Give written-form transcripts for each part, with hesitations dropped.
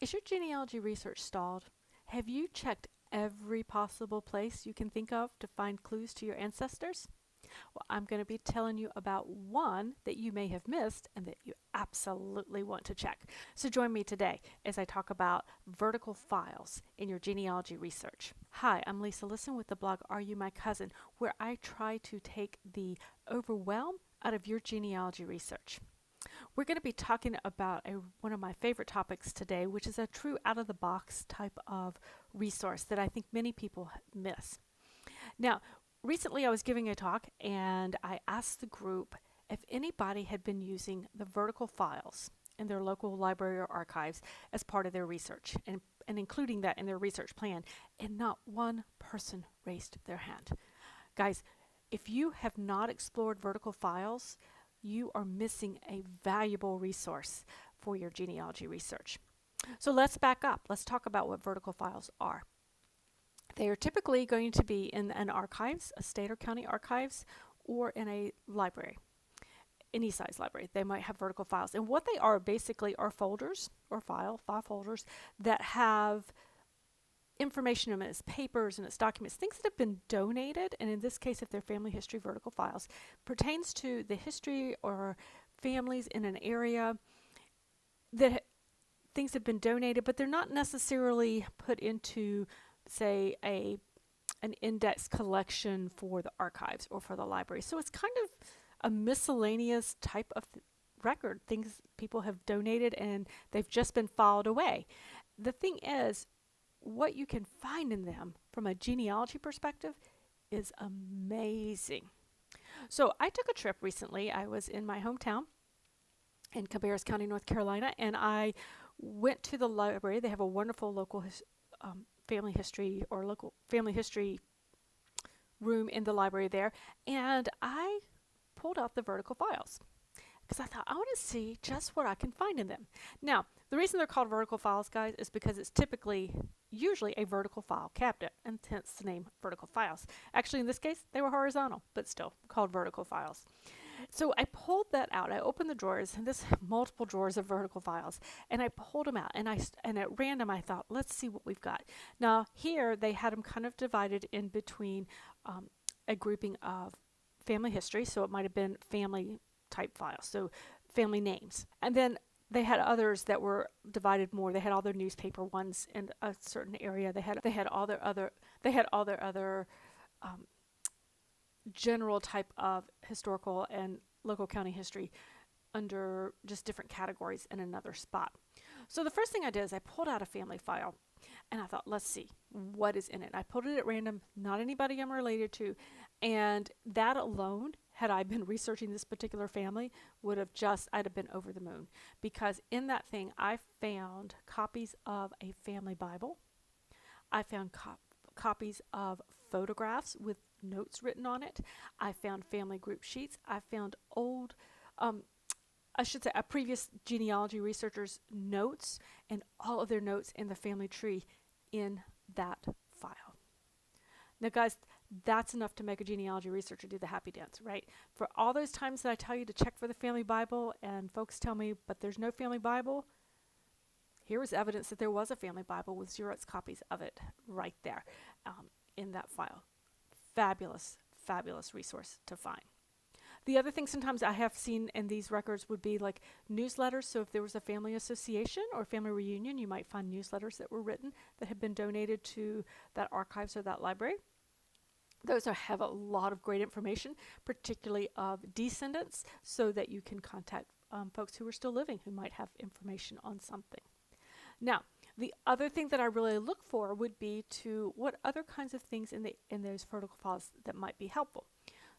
Is your genealogy research stalled? Have you checked every possible place you can think of to find clues to your ancestors? Well, I'm going to be telling you about one that you may have missed and that you absolutely want to check. So join me today as I talk about vertical files in your genealogy research. Hi, I'm Lisa Lisson with the blog Are You My Cousin, where I try to take the overwhelm out of your genealogy research. We're going to be talking about one of my favorite topics today, which is a true out-of-the-box type of resource that I think many people miss. Now, recently I was giving a talk and I asked the group if anybody had been using the vertical files in their local library or archives as part of their research and including that in their research plan, and not one person raised their hand. Guys, if you have not explored vertical files, you are missing a valuable resource for your genealogy research. So let's back up. Let's talk about what vertical files are. They are typically going to be in an archives, a state or county archives, or in a library, any size library. They might have vertical files. And what they are basically are folders or file folders that have information in it, its papers and its documents, things that have been donated, and in this case, if they're family history vertical files, pertains to the history or families in an area that things have been donated, but they're not necessarily put into, say, an index collection for the archives or for the library. So it's kind of a miscellaneous type of record, things people have donated and they've just been filed away. The thing is, what you can find in them from a genealogy perspective is amazing. So I took a trip recently. I was in my hometown in Cabarrus County, North Carolina, and I went to the library. They have a wonderful local family history or local family history room in the library there, and I pulled out the vertical files because I thought I want to see just what I can find in them. Now, the reason they're called vertical files, guys, is because it's usually a vertical file cabinet, and hence the name vertical files. Actually, in this case, they were horizontal, but still called vertical files. So I pulled that out. I opened the drawers, and this multiple drawers of vertical files, and I pulled them out. And at random, I thought, let's see what we've got. Now here they had them kind of divided in between a grouping of family history, so it might have been family type files, so family names, and then they had others that were divided more. They had all their newspaper ones in a certain area. They had all their other general type of historical and local county history under just different categories in another spot. So the first thing I did is I pulled out a family file and I thought, let's see what is in it. I pulled it at random, not anybody I'm related to, and that alone, had I been researching this particular family, I'd have been over the moon, because in that thing I found copies of a family Bible. I found copies of photographs with notes written on it. I found family group sheets. I found a previous genealogy researcher's notes and all of their notes in the family tree in that file. Now, guys, that's enough to make a genealogy researcher do the happy dance, right? For all those times that I tell you to check for the family Bible and folks tell me, but there's no family Bible, here was evidence that there was a family Bible with Xerox copies of it right there in that file. Fabulous, fabulous resource to find. The other thing sometimes I have seen in these records would be like newsletters. So if there was a family association or family reunion, you might find newsletters that were written that had been donated to that archives or that library. Those have a lot of great information, particularly of descendants, so that you can contact folks who are still living who might have information on something. Now, the other thing that I really look for would be to what other kinds of things in those vertical files that might be helpful.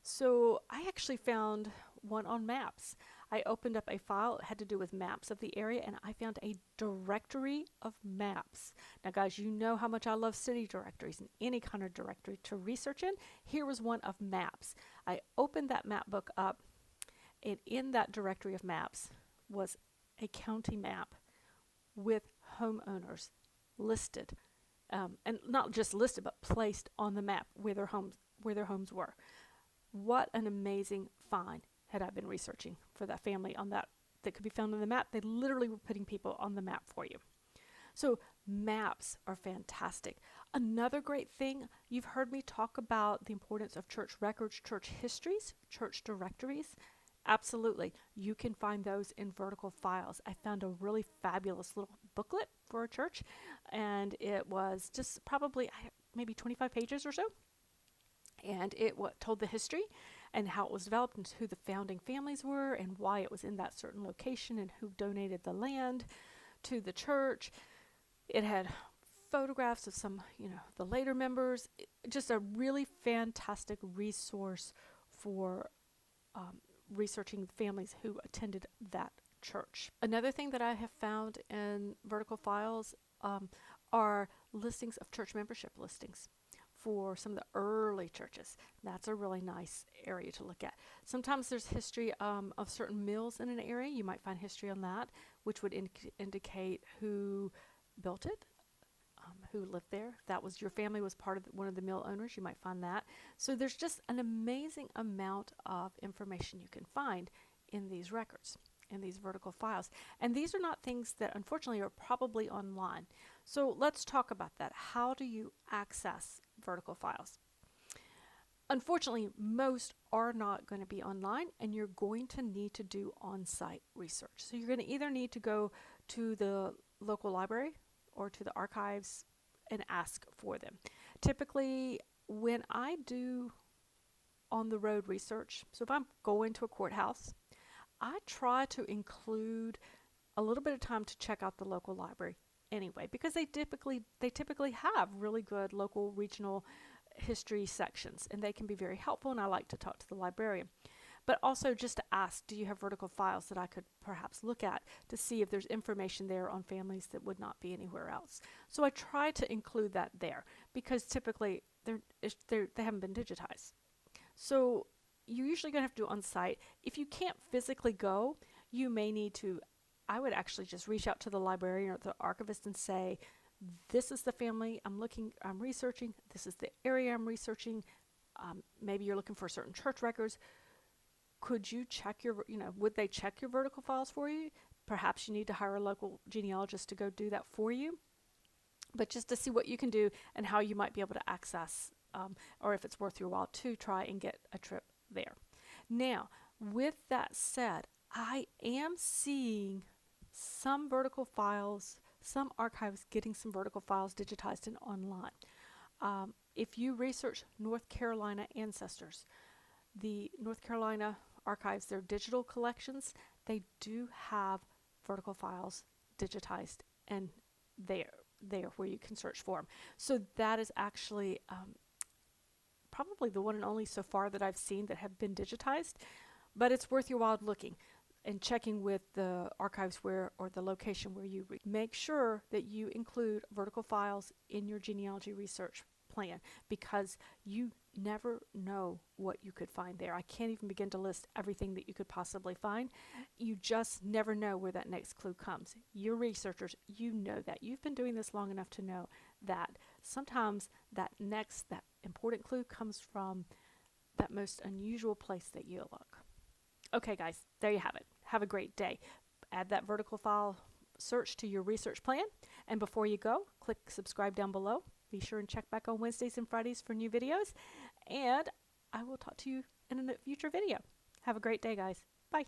So I actually found one on maps. I opened up a file that had to do with maps of the area, and I found a directory of maps. Now, guys, you know how much I love city directories and any kind of directory to research in. Here was one of maps. I opened that map book up, and in that directory of maps was a county map with homeowners listed, and not just listed, but placed on the map where their homes were. What an amazing find had I been researching for that family on that could be found on the map. They literally were putting people on the map for you. So maps are fantastic. Another great thing, you've heard me talk about the importance of church records, church histories, church directories. Absolutely. You can find those in vertical files. I found a really fabulous little booklet for a church, and it was just probably maybe 25 pages or so. And it told the history and how it was developed and who the founding families were and why it was in that certain location and who donated the land to the church. It had photographs of some, the later members. Just a really fantastic resource for researching families who attended that church. Another thing that I have found in vertical files are listings of church membership listings for some of the early churches. That's a really nice area to look at. Sometimes there's history of certain mills in an area. You might find history on that, which would indicate who built it, who lived there. If that was your family was part of one of the mill owners, you might find that. So there's just an amazing amount of information you can find in these records, in these vertical files. And these are not things that unfortunately are probably online. So let's talk about that. How do you access vertical files? Unfortunately, most are not going to be online, and you're going to need to do on-site research. So you're going to either need to go to the local library or to the archives and ask for them. Typically, when I do on-the-road research, so if I'm going to a courthouse, I try to include a little bit of time to check out the local library anyway, because they typically have really good local regional history sections, and they can be very helpful, and I like to talk to the librarian. But also just to ask, do you have vertical files that I could perhaps look at to see if there's information there on families that would not be anywhere else? So I try to include that there because typically they haven't been digitized. So you're usually going to have to do it on site. If you can't physically go, you may need to, I would actually just reach out to the librarian or the archivist and say, this is the family I'm researching, this is the area I'm researching, maybe you're looking for certain church records. Could you check your, would they check your vertical files for you? Perhaps you need to hire a local genealogist to go do that for you. But just to see what you can do and how you might be able to access, or if it's worth your while to try and get a trip there. Now, with that said, I am seeing some vertical files, some archives getting some vertical files digitized and online. If you research North Carolina ancestors, the North Carolina archives, their digital collections, they do have vertical files digitized and there where you can search for them. So that is actually probably the one and only so far that I've seen that have been digitized, but it's worth your while looking and checking with the archives or the location where you make sure that you include vertical files in your genealogy research plan, because you never know what you could find there. I can't even begin to list everything that you could possibly find. You just never know where that next clue comes. You're researchers, you know that. You've been doing this long enough to know that sometimes that important clue comes from that most unusual place that you look. Okay guys, there you have it. Have a great day. Add that vertical file search to your research plan, and before you go, click subscribe down below. Be sure and check back on Wednesdays and Fridays for new videos, and I will talk to you in a future video. Have a great day, guys. Bye.